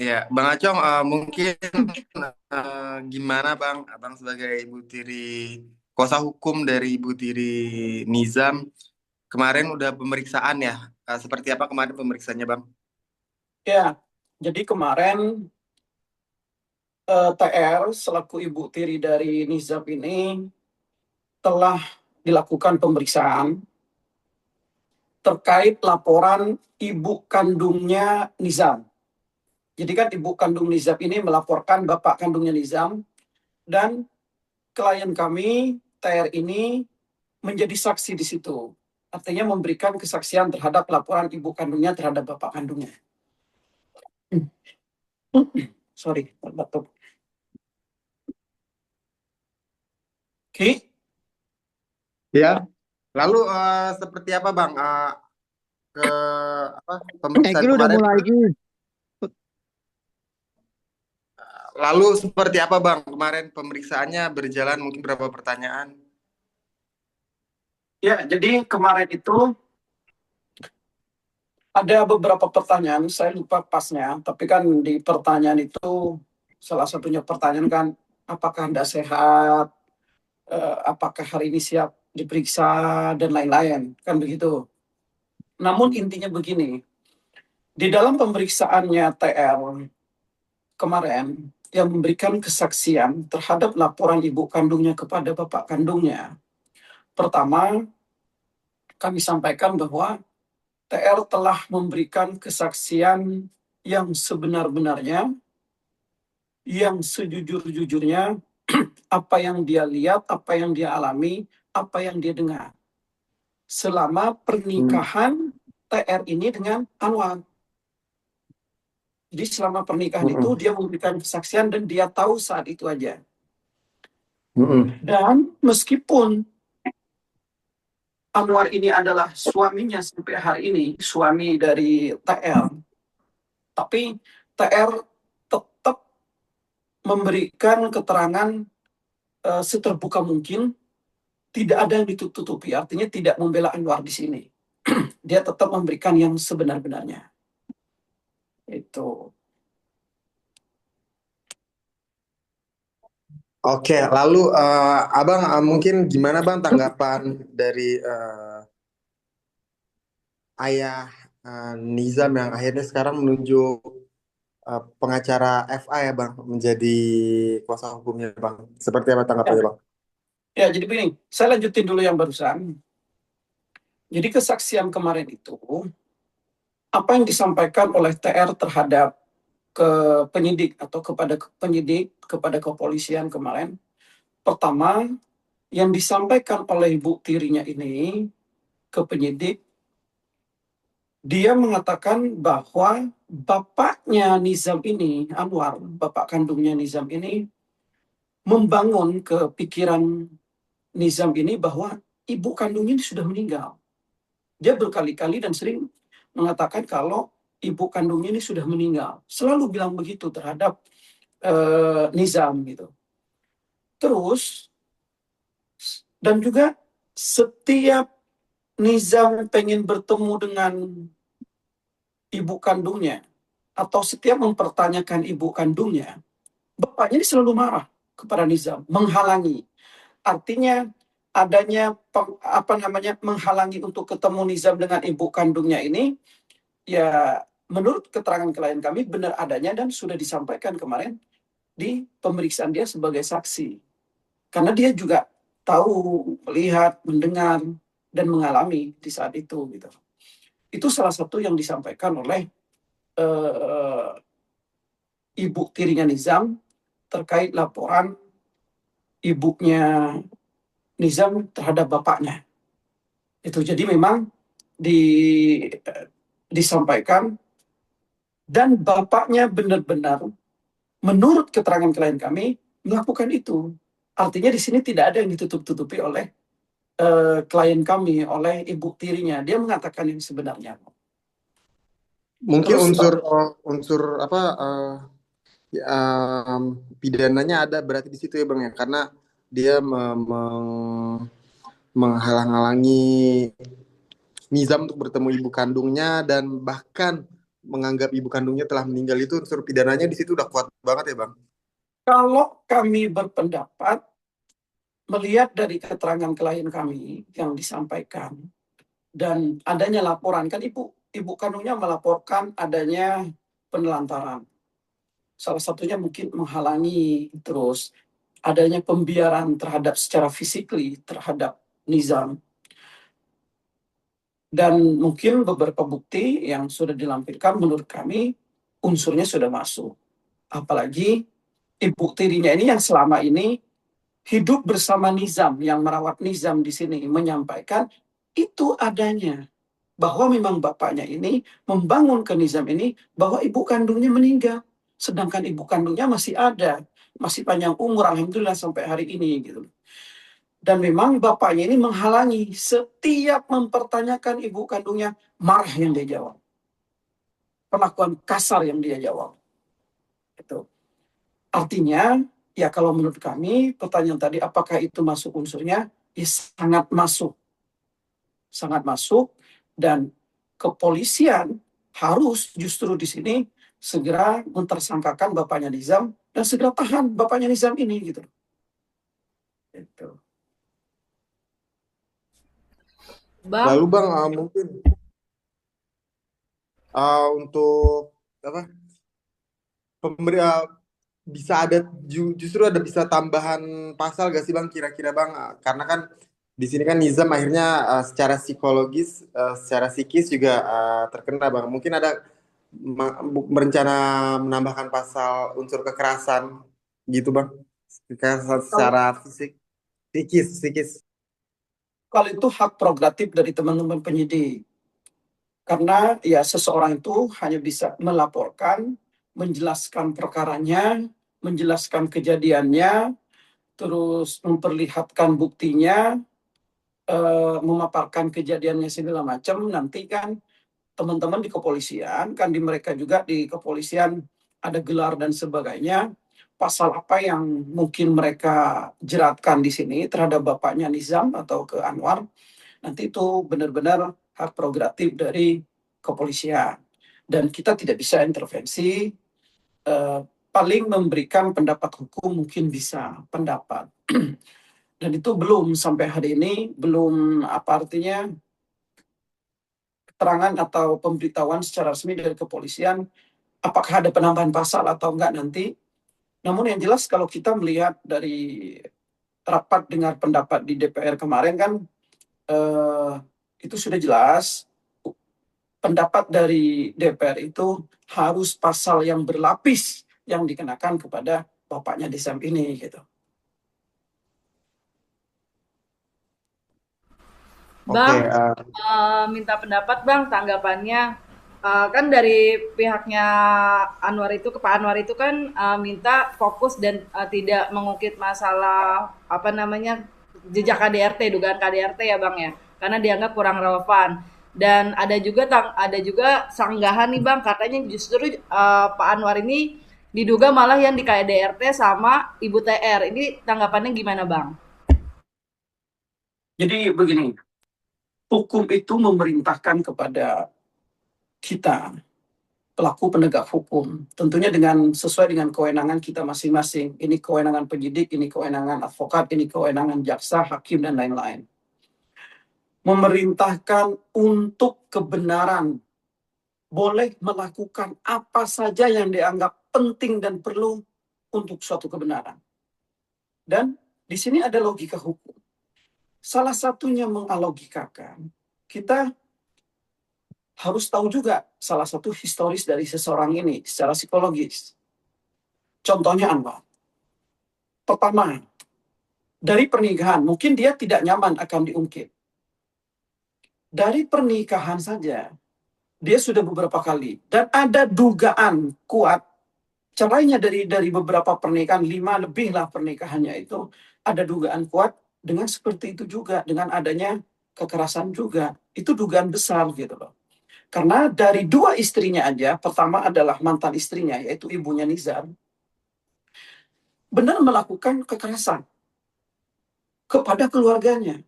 Ya, Bang Acong, mungkin gimana Bang, Abang sebagai Ibu Tiri, kuasa hukum dari Ibu Tiri Nizam, kemarin udah pemeriksaan ya? Seperti apa kemarin pemeriksaannya Bang? Ya, jadi kemarin TR selaku ibu tiri dari Nizam ini telah dilakukan pemeriksaan terkait laporan ibu kandungnya Nizam. Jadi kan ibu kandung Nizam ini melaporkan bapak kandungnya Nizam dan klien kami TR ini menjadi saksi di situ. Artinya memberikan kesaksian terhadap laporan ibu kandungnya terhadap bapak kandungnya. Sorry, batuk. Oke. Ya, lalu seperti apa Bang ke apa Egi pemeriksaan lu udah kemarin? mulai Egi. Lalu seperti apa Bang kemarin pemeriksaannya berjalan mungkin berapa pertanyaan? Ya, jadi kemarin itu ada beberapa pertanyaan, saya lupa pasnya, tapi kan di pertanyaan itu salah satunya pertanyaan kan, apakah Anda sehat, apakah hari ini siap diperiksa, dan lain-lain, kan begitu. Namun intinya begini, di dalam pemeriksaannya TR kemarin, yang memberikan kesaksian terhadap laporan ibu kandungnya kepada bapak kandungnya, pertama, kami sampaikan bahwa TR telah memberikan kesaksian yang sebenar-benarnya, yang sejujur-jujurnya, apa yang dia lihat, apa yang dia alami, apa yang dia dengar. Selama Hmm. pernikahan TR ini dengan Anwar. Jadi selama pernikahan itu Mm-mm. dia memberikan kesaksian dan dia tahu saat itu aja. Mm-mm. Dan meskipun Anwar ini adalah suaminya sampai hari ini, suami dari TR, tapi TR tetap memberikan keterangan seterbuka mungkin, tidak ada yang ditutupi, artinya tidak membela Anwar di sini. Dia tetap memberikan yang sebenar-benarnya. Itu. Oke, lalu Abang mungkin gimana Bang tanggapan dari ayah Nizam yang akhirnya sekarang menunjuk pengacara FA ya Bang menjadi kuasa hukumnya Bang. Seperti apa tanggapannya Ya, Bang? ya jadi begini, saya lanjutin dulu yang barusan. Jadi kesaksian kemarin itu, apa yang disampaikan oleh TR terhadap ke penyidik atau kepada penyidik, kepada kepolisian kemarin, pertama, yang disampaikan oleh ibu tirinya ini ke penyidik, dia mengatakan bahwa bapaknya Nizam ini, Anwar, bapak kandungnya Nizam ini, membangun ke pikiran Nizam ini bahwa ibu kandungnya ini sudah meninggal. Dia berkali-kali dan sering mengatakan kalau ibu kandungnya ini sudah meninggal. Selalu bilang begitu terhadap Nizam gitu. Terus dan juga setiap Nizam pengen bertemu dengan ibu kandungnya atau setiap mempertanyakan ibu kandungnya, bapaknya ini selalu marah kepada Nizam, menghalangi. Artinya adanya apa namanya menghalangi untuk ketemu Nizam dengan ibu kandungnya ini, ya menurut keterangan klien kami benar adanya dan sudah disampaikan kemarin di pemeriksaan dia sebagai saksi. Karena dia juga tahu, melihat, mendengar, dan mengalami di saat itu gitu. Itu salah satu yang disampaikan oleh eh, ibu tirinya Nizam terkait laporan ibunya Nizam terhadap bapaknya. Itu jadi memang di, disampaikan dan bapaknya benar-benar menurut keterangan klien kami melakukan itu. Artinya di sini tidak ada yang ditutup-tutupi oleh klien kami, oleh ibu tirinya. Dia mengatakan yang sebenarnya. Mungkin Terus unsur apa ya, pidananya ada berarti di situ ya Bang ya karena dia menghalang-halangi Nizam untuk bertemu ibu kandungnya dan bahkan menganggap ibu kandungnya telah meninggal itu unsur pidananya di situ udah kuat banget ya Bang. Kalau kami berpendapat, melihat dari keterangan klien kami yang disampaikan, dan adanya laporan, kan ibu kandungnya melaporkan adanya penelantaran. Salah satunya mungkin menghalangi, terus adanya pembiaran terhadap secara fisikly terhadap Nizam. Dan mungkin beberapa bukti yang sudah dilampirkan menurut kami unsurnya sudah masuk. Apalagi ibu tirinya ini yang selama ini hidup bersama Nizam, yang merawat Nizam di sini menyampaikan itu adanya. Bahwa memang bapaknya ini membangun ke Nizam ini bahwa ibu kandungnya meninggal. Sedangkan ibu kandungnya masih ada. Masih panjang umur, alhamdulillah sampai hari ini gitu. Dan memang bapaknya ini menghalangi setiap mempertanyakan ibu kandungnya, marah yang dia jawab. Perlakuan kasar yang dia jawab. Itu. Artinya, ya kalau menurut kami, pertanyaan tadi apakah itu masuk unsurnya? Ya sangat masuk. Sangat masuk, dan kepolisian harus justru di sini segera mentersangkakan bapaknya Nizam dan segera tahan bapaknya Nizam ini gitu. Itu. Lalu Bang, Bang, mungkin untuk apa pemberi bisa ada justru ada bisa tambahan pasal gak sih Bang kira-kira Bang? Karena kan di sini kan Nizam akhirnya secara psikologis, secara psikis juga terkena Bang. Mungkin ada berencana menambahkan pasal unsur kekerasan gitu Bang. Kekerasan Kalau, secara fisik, psikis. kalau itu hak prerogatif dari teman-teman penyidik. Karena ya seseorang itu hanya bisa melaporkan, menjelaskan perkaranya, menjelaskan kejadiannya, terus memperlihatkan buktinya, memaparkan kejadiannya segala macam. Nanti kan teman-teman di kepolisian, kan di mereka juga di kepolisian ada gelar dan sebagainya. Pasal apa yang mungkin mereka jeratkan di sini terhadap bapaknya Nizam atau ke Anwar, nanti itu benar-benar hak prerogatif dari kepolisian. Dan kita tidak bisa intervensi, paling memberikan pendapat hukum mungkin bisa pendapat. Dan itu belum sampai hari ini, belum apa artinya keterangan atau pemberitahuan secara resmi dari kepolisian apakah ada penambahan pasal atau enggak nanti. Namun yang jelas kalau kita melihat dari rapat dengar pendapat di DPR kemarin kan, eh, itu sudah jelas pendapat dari DPR itu harus pasal yang berlapis yang dikenakan kepada bapaknya Nizam ini gitu. Oke, Bang, minta pendapat Bang tanggapannya. Kan dari pihaknya Anwar itu ke Pak Anwar itu kan minta fokus dan tidak mengungkit masalah apa namanya jejak KDRT, dugaan KDRT ya Bang ya, karena dianggap kurang relevan. Dan ada juga sanggahan nih Bang, katanya justru Pak Anwar ini diduga malah yang di KDRT sama Ibu TR. Ini tanggapannya gimana Bang? Jadi begini, hukum itu memerintahkan kepada kita pelaku penegak hukum, tentunya dengan sesuai dengan kewenangan kita masing-masing. Ini kewenangan penyidik, ini kewenangan advokat, ini kewenangan jaksa, hakim, dan lain-lain. Memerintahkan untuk kebenaran, boleh melakukan apa saja yang dianggap penting dan perlu untuk suatu kebenaran. Dan di sini ada logika hukum. Salah satunya mengalogikakan, kita harus tahu juga salah satu historis dari seseorang ini secara psikologis. Contohnya apa? Pertama, dari pernikahan, mungkin dia tidak nyaman akan diungkit. Dari pernikahan saja, dia sudah beberapa kali. Dan ada dugaan kuat, cerainya dari beberapa pernikahan, 5 lebih lah pernikahannya itu, ada dugaan kuat dengan seperti itu juga, dengan adanya kekerasan juga. Itu dugaan besar gitu loh. Karena dari 2 istrinya aja, pertama adalah mantan istrinya, yaitu ibunya Nizam, benar melakukan kekerasan kepada keluarganya.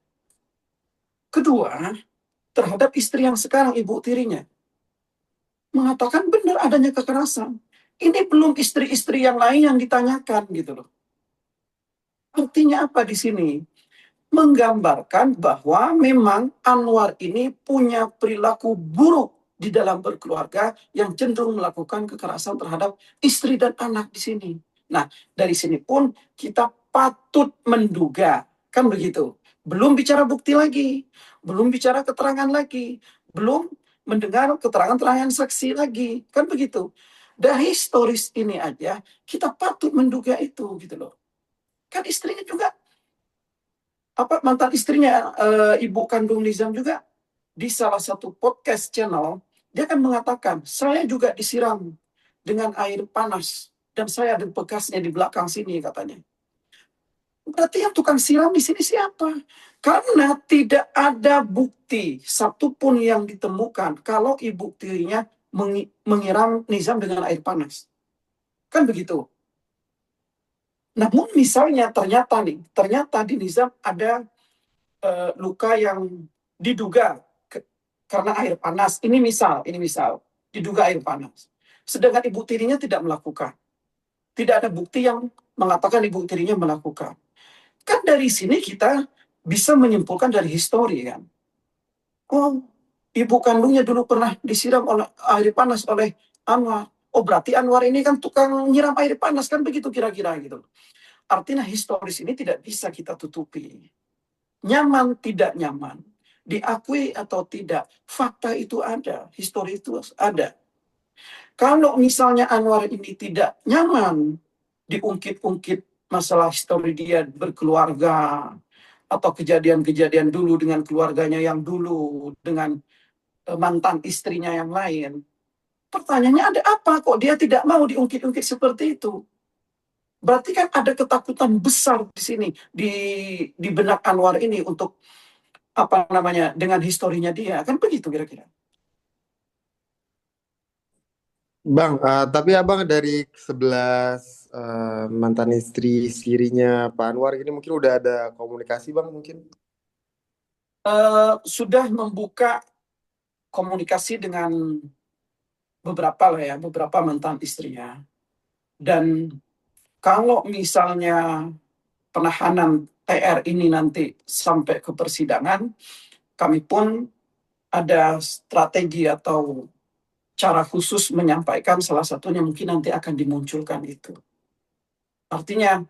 Kedua, terhadap istri yang sekarang ibu tirinya. mengatakan benar adanya kekerasan. Ini belum istri-istri yang lain yang ditanyakan gitu loh. Artinya apa di sini? Menggambarkan bahwa memang Anwar ini punya perilaku buruk di dalam berkeluarga yang cenderung melakukan kekerasan terhadap istri dan anak di sini. Nah, dari sini pun kita patut menduga, kan begitu. Belum bicara bukti lagi, belum bicara keterangan lagi, belum mendengar keterangan-keterangan saksi lagi, kan begitu. Dari historis ini aja, kita patut menduga itu gitu loh. Kan istrinya juga mantan istrinya ibu kandung Nizam juga di salah satu podcast channel dia kan mengatakan saya juga disiram dengan air panas dan saya ada bekasnya di belakang sini katanya. Berarti yang tukang siram di sini siapa? Karena tidak ada bukti satupun yang ditemukan kalau ibu tirinya menyiram Nizam dengan air panas. Kan begitu. Namun misalnya ternyata di Nizam ada luka yang diduga karena air panas. Ini misal, diduga air panas. Sedangkan ibu tirinya tidak melakukan. Tidak ada bukti yang mengatakan ibu tirinya melakukan. Kan dari sini kita bisa menyimpulkan dari histori kan. Oh, ibu kandungnya dulu pernah disiram oleh air panas oleh Anwar. Oh, berarti Anwar ini kan tukang nyiram air panas kan begitu kira-kira gitu. Artinya historis ini tidak bisa kita tutupi. Nyaman tidak nyaman, diakui atau tidak, fakta itu ada, histori itu ada. Kalau misalnya Anwar ini tidak nyaman, diungkit-ungkit masalah histori dia berkeluarga, atau kejadian-kejadian dulu dengan keluarganya yang dulu, dengan mantan istrinya yang lain. Pertanyaannya ada apa kok dia tidak mau diungkit-ungkit seperti itu? Berarti kan ada ketakutan besar di sini, di benak Anwar ini untuk dengan historinya dia, kan begitu kira-kira. Bang, tapi abang dari 11 mantan istri sirinya Pak Anwar ini mungkin udah ada komunikasi bang mungkin? Sudah membuka komunikasi dengan beberapa mantan istrinya. Dan kalau misalnya penahanan TR ini nanti sampai ke persidangan, kami pun ada strategi atau cara khusus menyampaikan, salah satunya mungkin nanti akan dimunculkan itu. Artinya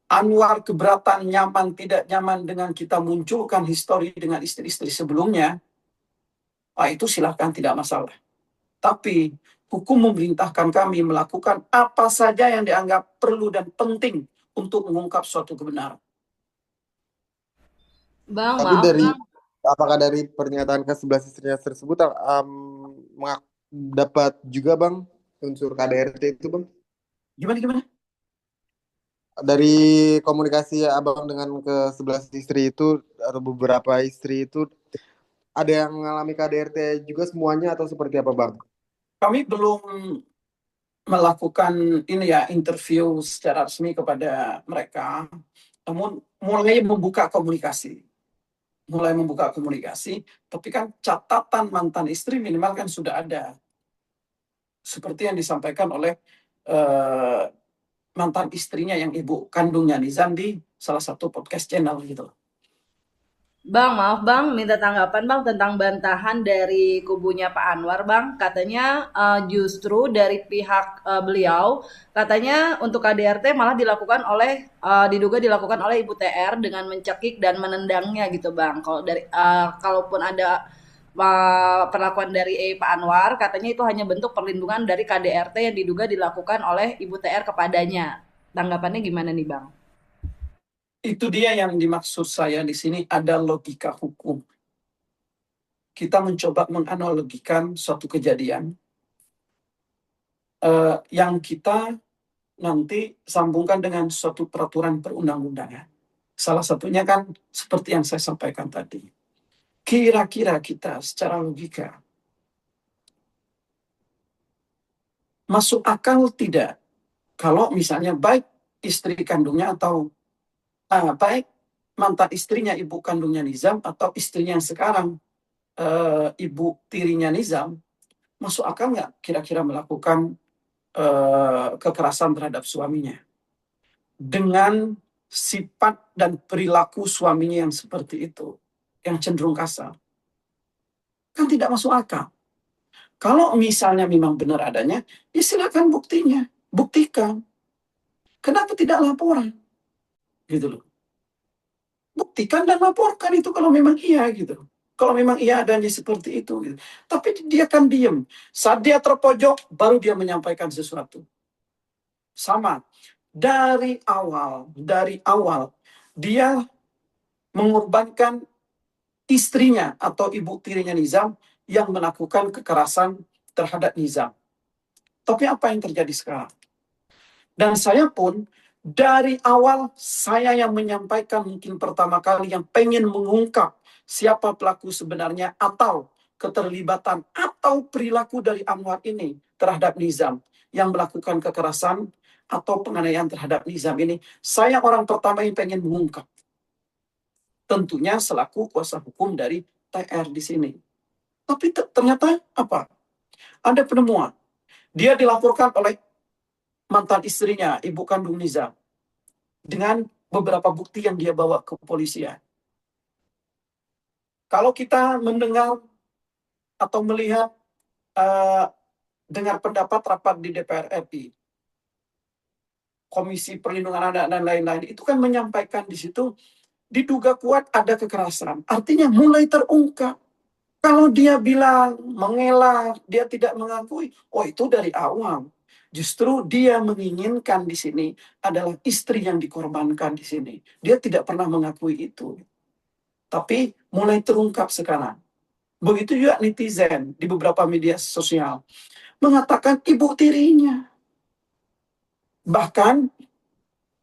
Anwar keberatan, nyaman, tidak nyaman dengan kita munculkan histori dengan istri-istri sebelumnya, itu silahkan, tidak masalah. Tapi hukum memerintahkan kami melakukan apa saja yang dianggap perlu dan penting untuk mengungkap suatu kebenaran. Bang, Tapi maaf Bang. apakah dari pernyataan ke-11 istrinya tersebut dapat juga bang unsur KDRT itu bang? Gimana? Dari komunikasi abang dengan ke-11 istri itu atau beberapa istri itu ada yang mengalami KDRT juga semuanya atau seperti apa bang? Kami belum melakukan interview secara resmi kepada mereka, namun mulai membuka komunikasi, tapi kan catatan mantan istri minimal kan sudah ada, seperti yang disampaikan oleh mantan istrinya yang ibu kandungnya Nizam di salah satu podcast channel gitu. Bang, maaf Bang, minta tanggapan Bang tentang bantahan dari kubunya Pak Anwar Bang. Katanya justru dari pihak beliau, katanya untuk KDRT malah diduga dilakukan oleh Ibu TR dengan mencekik dan menendangnya gitu Bang. Kalau kalaupun ada perlakuan dari Pak Anwar, katanya itu hanya bentuk perlindungan dari KDRT yang diduga dilakukan oleh Ibu TR kepadanya. Tanggapannya gimana nih Bang? Itu dia yang dimaksud saya di sini, ada logika hukum. Kita mencoba menganalogikan suatu kejadian yang kita nanti sambungkan dengan suatu peraturan perundang-undangan. Salah satunya kan seperti yang saya sampaikan tadi. Kira-kira kita secara logika masuk akal tidak kalau misalnya baik istri kandungnya atau baik mantan istrinya ibu kandungnya Nizam atau istrinya yang sekarang ibu tirinya Nizam masuk akal nggak kira-kira melakukan kekerasan terhadap suaminya dengan sifat dan perilaku suaminya yang seperti itu, yang cenderung kasar? Kan tidak masuk akal. Kalau misalnya memang benar adanya, ya silakan buktikan. Kenapa tidak laporan? Gitu loh. Buktikan dan laporkan itu kalau memang iya gitu. Kalau memang iya adanya seperti itu gitu. Tapi dia kan diem. Saat dia terpojok, baru dia menyampaikan sesuatu. Sama. Dari awal, dia mengorbankan istrinya atau ibu tirinya Nizam yang melakukan kekerasan terhadap Nizam. Tapi apa yang terjadi sekarang? Dan saya pun dari awal saya yang menyampaikan mungkin pertama kali yang pengen mengungkap siapa pelaku sebenarnya atau keterlibatan atau perilaku dari Anwar ini terhadap Nizam yang melakukan kekerasan atau penganiayaan terhadap Nizam ini. Saya orang pertama yang pengen mengungkap. Tentunya selaku kuasa hukum dari TR di sini. Tapi ternyata apa? Ada penemuan. Dia dilaporkan oleh mantan istrinya, ibu kandung Nizam, dengan beberapa bukti yang dia bawa ke kepolisian. Kalau kita mendengar atau melihat dengar pendapat rapat di DPR RI, Komisi Perlindungan Anak dan lain-lain, itu kan menyampaikan di situ diduga kuat ada kekerasan. Artinya mulai terungkap. Kalau dia bilang mengelak, dia tidak mengakui, oh itu dari awal. Justru dia menginginkan di sini adalah istri yang dikorbankan di sini. Dia tidak pernah mengakui itu. Tapi mulai terungkap sekarang. Begitu juga netizen di beberapa media sosial mengatakan ibu tirinya. Bahkan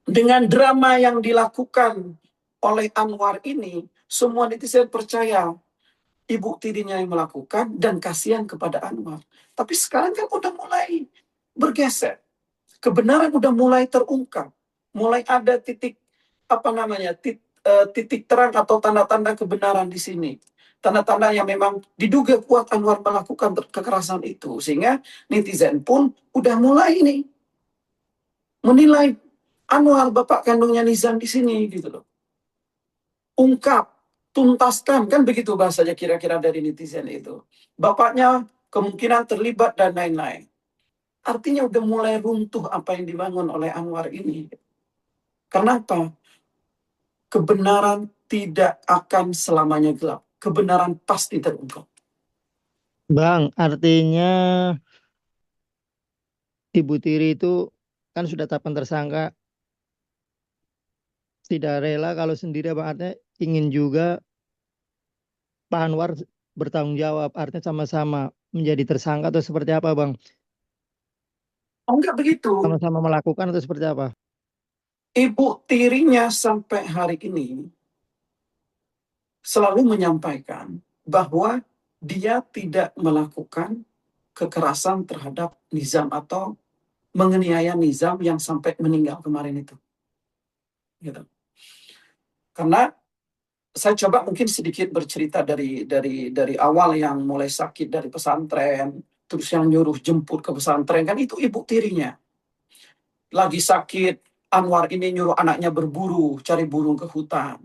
dengan drama yang dilakukan oleh Anwar ini, semua netizen percaya ibu tirinya yang melakukan dan kasihan kepada Anwar. Tapi sekarang kan udah mulai bergeser. Kebenaran udah mulai terungkap. Mulai ada titik titik terang atau tanda-tanda kebenaran di sini. Tanda-tanda yang memang diduga kuat Anwar melakukan kekerasan itu. Sehingga netizen pun udah mulai nih menilai Anwar bapak kandungnya Nizam di sini gitu loh. Ungkap, tuntaskan, kan begitu bahasanya kira-kira dari netizen itu. Bapaknya kemungkinan terlibat dan lain-lain. Artinya udah mulai runtuh apa yang dibangun oleh Anwar ini. Kenapa? Kebenaran tidak akan selamanya gelap. Kebenaran pasti terungkap. Bang, artinya Ibu Tiri itu kan sudah tetapkan tersangka, tidak rela kalau sendiri, Bang, artinya ingin juga Pak Anwar bertanggung jawab, artinya sama-sama menjadi tersangka atau seperti apa, Bang? Oh, enggak begitu. Sama-sama melakukan atau seperti apa? Ibu tirinya sampai hari ini selalu menyampaikan bahwa dia tidak melakukan kekerasan terhadap Nizam atau menganiaya Nizam yang sampai meninggal kemarin itu. Gitu. Karena saya coba mungkin sedikit bercerita dari awal yang mulai sakit dari pesantren, terus yang nyuruh jemput ke pesantren, kan itu ibu tirinya. Lagi sakit, Anwar ini nyuruh anaknya berburu, cari burung ke hutan.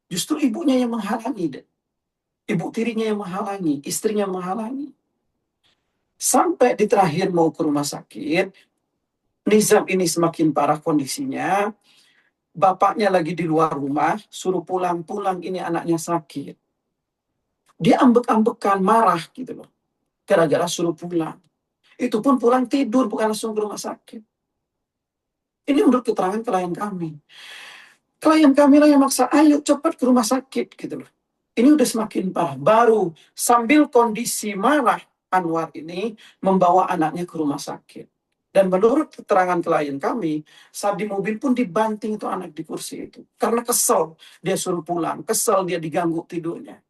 Justru ibunya yang menghalangi. Ibu tirinya yang menghalangi, istrinya menghalangi. Sampai di terakhir mau ke rumah sakit, Nizam ini semakin parah kondisinya, bapaknya lagi di luar rumah, suruh pulang-pulang, ini anaknya sakit. Dia ambek-ambekan, marah gitu loh. Gara-gara suruh pulang. Itu pun pulang tidur, bukan langsung ke rumah sakit. Ini menurut keterangan klien kami. Klien kami lah yang maksa, ayo cepat ke rumah sakit gitu loh. Ini udah semakin parah. Baru sambil kondisi marah, Anwar ini membawa anaknya ke rumah sakit. Dan menurut keterangan klien kami, saat di mobil pun dibanting itu anak di kursi itu. Karena kesel dia suruh pulang, kesel dia diganggu tidurnya.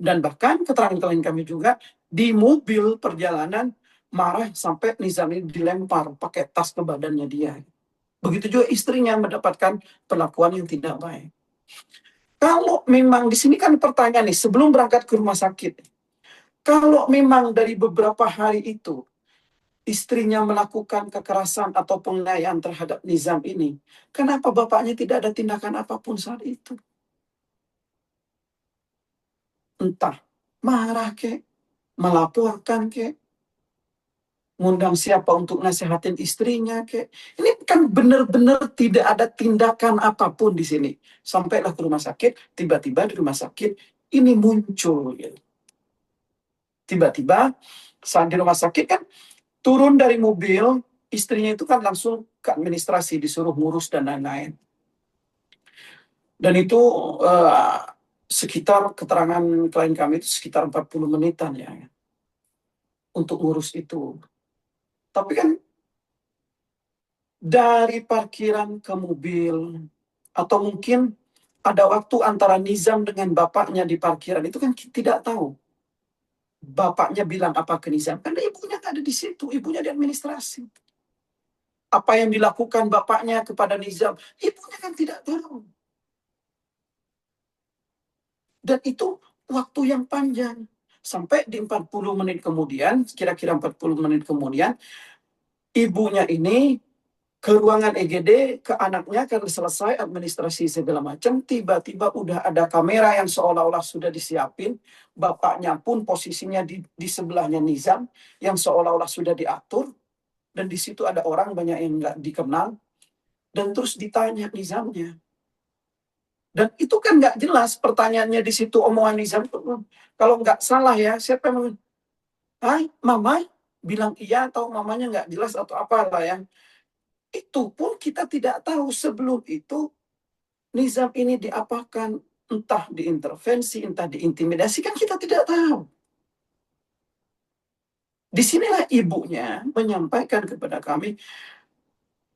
Dan bahkan keterangan klien kami juga, di mobil perjalanan marah sampai Nizam ini dilempar pakai tas ke badannya dia. Begitu juga istrinya mendapatkan perlakuan yang tidak baik. Kalau memang di sini kan pertanyaan nih, sebelum berangkat ke rumah sakit, Kalau memang dari beberapa hari itu istrinya melakukan kekerasan atau penganiayaan terhadap Nizam ini, kenapa bapaknya tidak ada tindakan apapun saat itu? Entah marah kek, melaporkan kek, ngundang siapa untuk nasihatin istrinya kek. Ini kan benar-benar tidak ada tindakan apapun di sini. Sampailah ke rumah sakit, tiba-tiba di rumah sakit ini muncul gitu. Tiba-tiba saat di rumah sakit kan turun dari mobil, istrinya itu kan langsung ke administrasi, disuruh ngurus dan lain-lain. Dan itu sekitar keterangan klien kami itu sekitar 40 menitan ya untuk ngurus itu. Tapi kan dari parkiran ke mobil, atau mungkin ada waktu antara Nizam dengan bapaknya di parkiran, itu kan kita tidak tahu. Bapaknya bilang apa ke Nizam, karena ibunya nggak ada di situ, ibunya di administrasi. Apa yang dilakukan bapaknya kepada Nizam, ibunya kan tidak tahu. Dan itu waktu yang panjang. Sampai di 40 menit kemudian, kira-kira 40 menit kemudian, ibunya ini ke ruangan EGD, ke anaknya karena selesai administrasi segala macam, tiba-tiba udah ada kamera yang seolah-olah sudah disiapin, bapaknya pun posisinya di sebelahnya Nizam, yang seolah-olah sudah diatur, dan di situ ada orang banyak yang nggak dikenal, dan terus ditanya Nizamnya. Dan itu kan nggak jelas pertanyaannya di situ, omongan Nizam. Kalau nggak salah ya, siapa yang hai, mama bilang iya atau mamanya nggak jelas atau apalah ya. Itu pun kita tidak tahu sebelum itu Nizam ini diapakan, entah diintervensi, entah diintimidasi, kan kita tidak tahu. Disinilah ibunya menyampaikan kepada kami,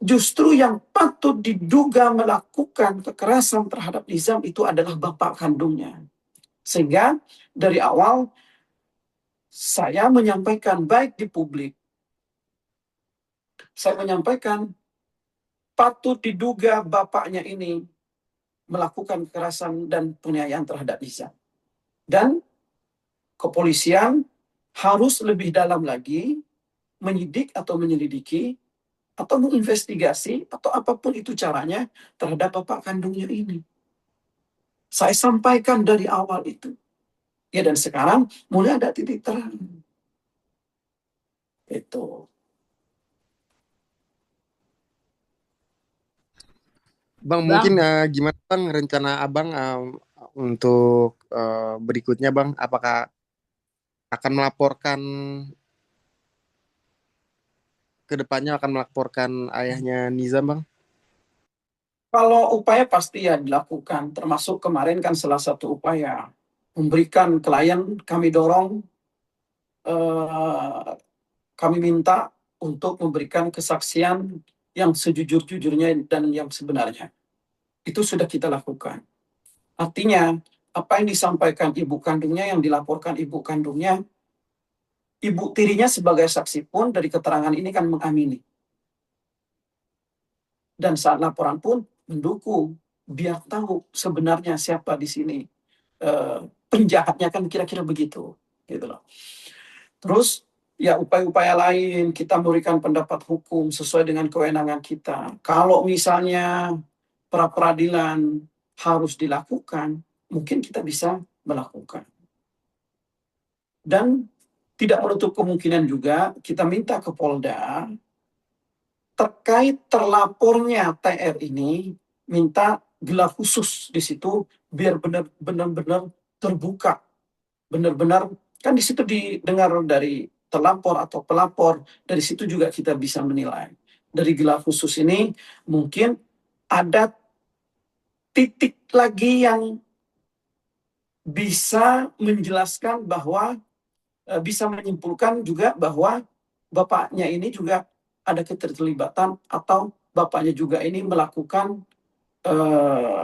justru yang patut diduga melakukan kekerasan terhadap Nizam itu adalah bapak kandungnya. Sehingga dari awal saya menyampaikan baik di publik, saya menyampaikan patut diduga bapaknya ini melakukan kekerasan dan penganiayaan terhadap Nizam. Dan kepolisian harus lebih dalam lagi menyidik atau menyelidiki atau menginvestigasi atau apapun itu caranya terhadap bapak kandungnya ini. Saya sampaikan dari awal itu. Ya, dan sekarang mulai ada titik terang. Itu. Bang, mungkin Bang, gimana Bang rencana Abang untuk berikutnya Bang? Apakah akan melaporkan ke depannya akan melaporkan ayahnya Nizam Bang? Kalau upaya pasti ya dilakukan, termasuk kemarin kan salah satu upaya memberikan klien, kami dorong, kami minta untuk memberikan kesaksian yang sejujur-jujurnya dan yang sebenarnya. Itu sudah kita lakukan. Artinya, apa yang disampaikan ibu kandungnya, yang dilaporkan ibu kandungnya, ibu tirinya sebagai saksi pun dari keterangan ini kan mengamini. Dan saat laporan pun mendukung, biar tahu sebenarnya siapa di sini. Penjahatnya kan kira-kira begitu. Gitu loh. Terus, ya upaya-upaya lain, kita memberikan pendapat hukum sesuai dengan kewenangan kita. Kalau misalnya pra-peradilan harus dilakukan, mungkin kita bisa melakukan. Dan tidak menutup kemungkinan juga kita minta ke Polda terkait terlapornya TR ini, minta gelar khusus di situ biar benar-benar terbuka. Benar-benar kan di situ didengar dari terlapor atau pelapor, dari situ juga kita bisa menilai. Dari gelar khusus ini mungkin ada titik lagi yang bisa menjelaskan bahwa bisa menyimpulkan juga bahwa bapaknya ini juga ada keterlibatan atau bapaknya juga ini melakukan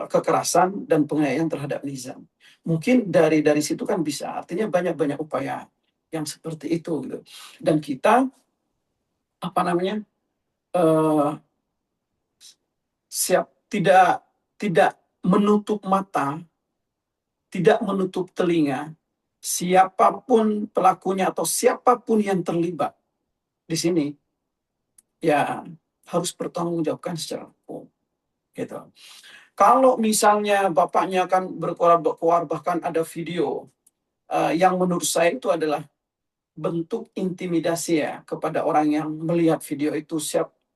kekerasan dan penganiayaan terhadap Nizam. Mungkin dari situ kan bisa, artinya banyak-banyak upaya yang seperti itu gitu. Dan kita apa namanya siap tidak menutup mata, tidak menutup telinga siapapun pelakunya atau siapapun yang terlibat di sini, ya harus bertanggungjawabkan secara hukum. Gitu. Kalau misalnya bapaknya kan berkoar bahkan ada video yang menurut saya itu adalah bentuk intimidasi ya kepada orang yang melihat video itu.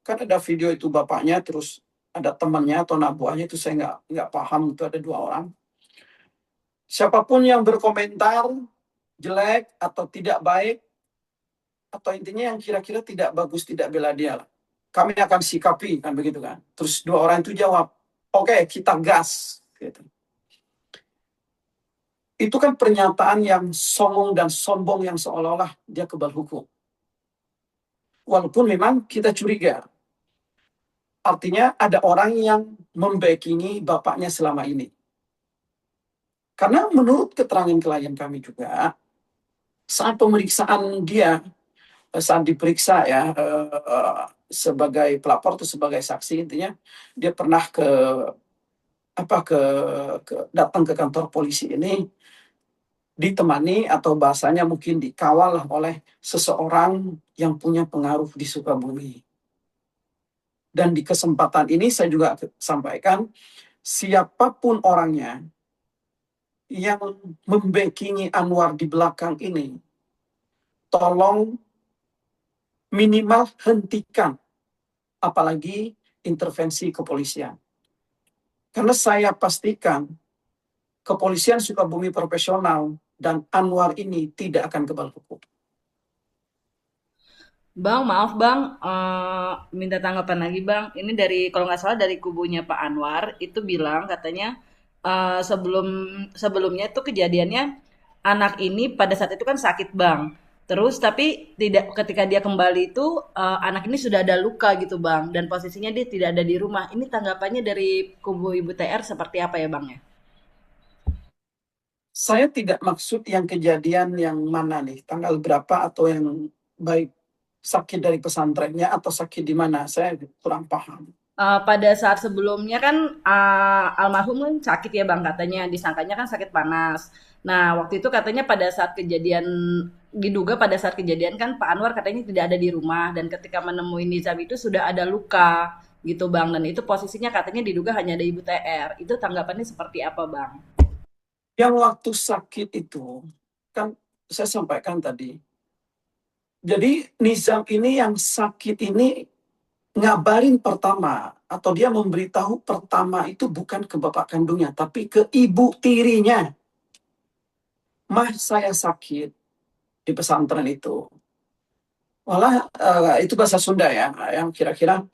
Kan ada video itu bapaknya, terus ada temannya atau anak buahnya, itu saya nggak paham, itu ada 2 orang. Siapapun yang berkomentar jelek atau tidak baik, atau intinya yang kira-kira tidak bagus, tidak bela dia lah, kami akan sikapi, kan begitu kan. Terus 2 orang itu jawab, oke, kita gas. Gitu. Itu kan pernyataan yang songong dan sombong yang seolah-olah dia kebal hukum. Walaupun memang kita curiga. Artinya ada orang yang membackingi bapaknya selama ini. Karena menurut keterangan klien kami juga, saat pemeriksaan dia, saat diperiksa ya sebagai pelapor atau sebagai saksi, intinya dia pernah datang ke kantor polisi ini ditemani atau bahasanya mungkin dikawal oleh seseorang yang punya pengaruh di Sukabumi. Dan di kesempatan ini saya juga sampaikan, siapapun orangnya yang membackingi Anwar di belakang ini, tolong minimal hentikan, apalagi intervensi kepolisian. Karena saya pastikan kepolisian Sukabumi profesional dan Anwar ini tidak akan kebal hukum. Bang, maaf Bang, minta tanggapan lagi Bang. Ini dari, kalau nggak salah dari kubunya Pak Anwar, itu bilang katanya sebelumnya itu kejadiannya anak ini pada saat itu kan sakit Bang. Terus tapi tidak, ketika dia kembali itu anak ini sudah ada luka gitu Bang, dan posisinya dia tidak ada di rumah. Ini tanggapannya dari kubu Ibu TR seperti apa ya Bang ya? Saya tidak maksud yang kejadian yang mana nih, tanggal berapa, atau yang baik sakit dari pesantrennya atau sakit di mana, saya kurang paham. Pada saat sebelumnya kan almarhum kan sakit ya Bang, katanya disangkanya kan sakit panas. Nah waktu itu katanya pada saat kejadian, diduga pada saat kejadian kan Pak Anwar katanya tidak ada di rumah, dan ketika menemui Nizam itu sudah ada luka gitu Bang, dan itu posisinya katanya diduga hanya ada Ibu TR. Itu tanggapannya seperti apa Bang? Yang waktu sakit itu, kan saya sampaikan tadi, jadi Nizam ini yang sakit ini ngabarin pertama, atau dia memberitahu pertama itu bukan ke bapak kandungnya, tapi ke ibu tirinya. Mah, saya sakit di pesantren itu. Malah itu bahasa Sunda ya, yang kira-kira,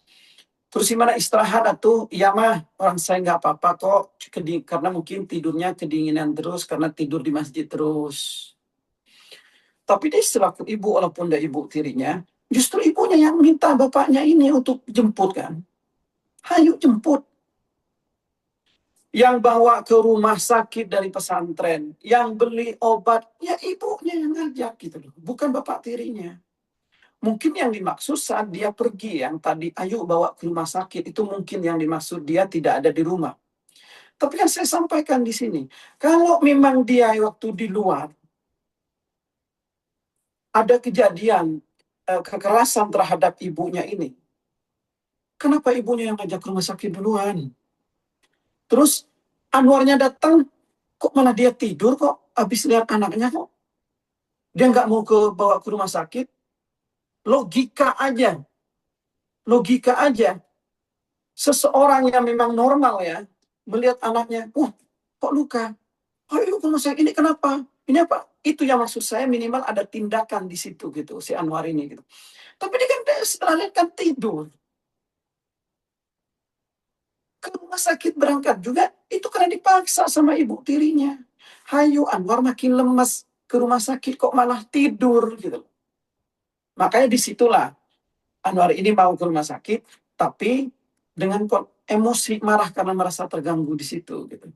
terus gimana istirahat atau, iya mah, orang saya nggak apa-apa kok, karena mungkin tidurnya kedinginan terus, karena tidur di masjid terus. Tapi dia selaku ibu, walaupun dia ibu tirinya, justru ibunya yang minta bapaknya ini untuk jemput kan. Hayu jemput. Yang bawa ke rumah sakit dari pesantren, yang beli obat, ya ibunya yang ngajak gitu loh, bukan bapak tirinya. Mungkin yang dimaksud saat dia pergi, yang tadi ayo bawa ke rumah sakit, itu mungkin yang dimaksud dia tidak ada di rumah. Tapi kan saya sampaikan di sini, kalau memang dia waktu di luar ada kejadian kekerasan terhadap ibunya ini, kenapa ibunya yang ngajak ke rumah sakit duluan? Terus Anwarnya datang, kok malah dia tidur kok, habis lihat anaknya kok. Dia nggak mau bawa ke rumah sakit. Logika aja. Logika aja. Seseorang yang memang normal ya, melihat anaknya, kok luka? Ayo ke rumah sakit, ini kenapa? Ini apa? Itu yang maksud saya, minimal ada tindakan di situ gitu, si Anwar ini gitu. Tapi dia kan setelah lihat kan tidur. Ke rumah sakit berangkat juga, itu karena dipaksa sama ibu tirinya. Hayu, Anwar makin lemas, ke rumah sakit kok malah tidur gitu. Makanya disitulah Anwar ini mau ke rumah sakit, tapi dengan emosi marah karena merasa terganggu di situ gitu.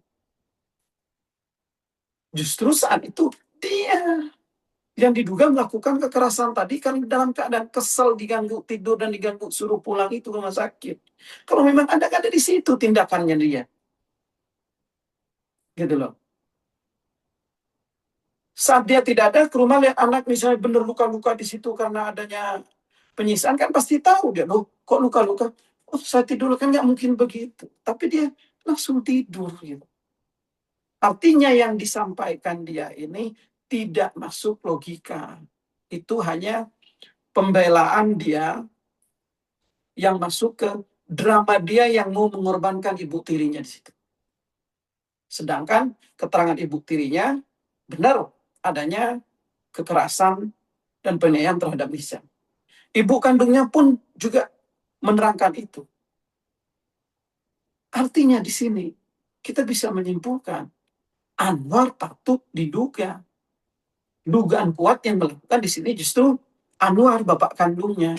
Justru saat itu dia yang diduga melakukan kekerasan tadi kan dalam keadaan kesel, diganggu tidur dan diganggu suruh pulang itu ke rumah sakit. Kalau memang ada di situ tindakannya dia. Gitu loh. Saat dia tidak ada, ke rumah lihat anak misalnya benar luka-luka di situ karena adanya penyiksaan, kan pasti tahu dia, loh kok luka-luka? Oh saya tidur, kan nggak mungkin begitu. Tapi dia langsung tidur gitu. Artinya yang disampaikan dia ini tidak masuk logika. Itu hanya pembelaan dia yang masuk ke drama dia yang mau mengorbankan ibu tirinya di situ. Sedangkan keterangan ibu tirinya benar adanya kekerasan dan penganiayaan terhadap Nisa. Ibu kandungnya pun juga menerangkan itu. Artinya di sini kita bisa menyimpulkan Anwar patut diduga. Dugaan kuat yang melakukan di sini justru Anwar, bapak kandungnya.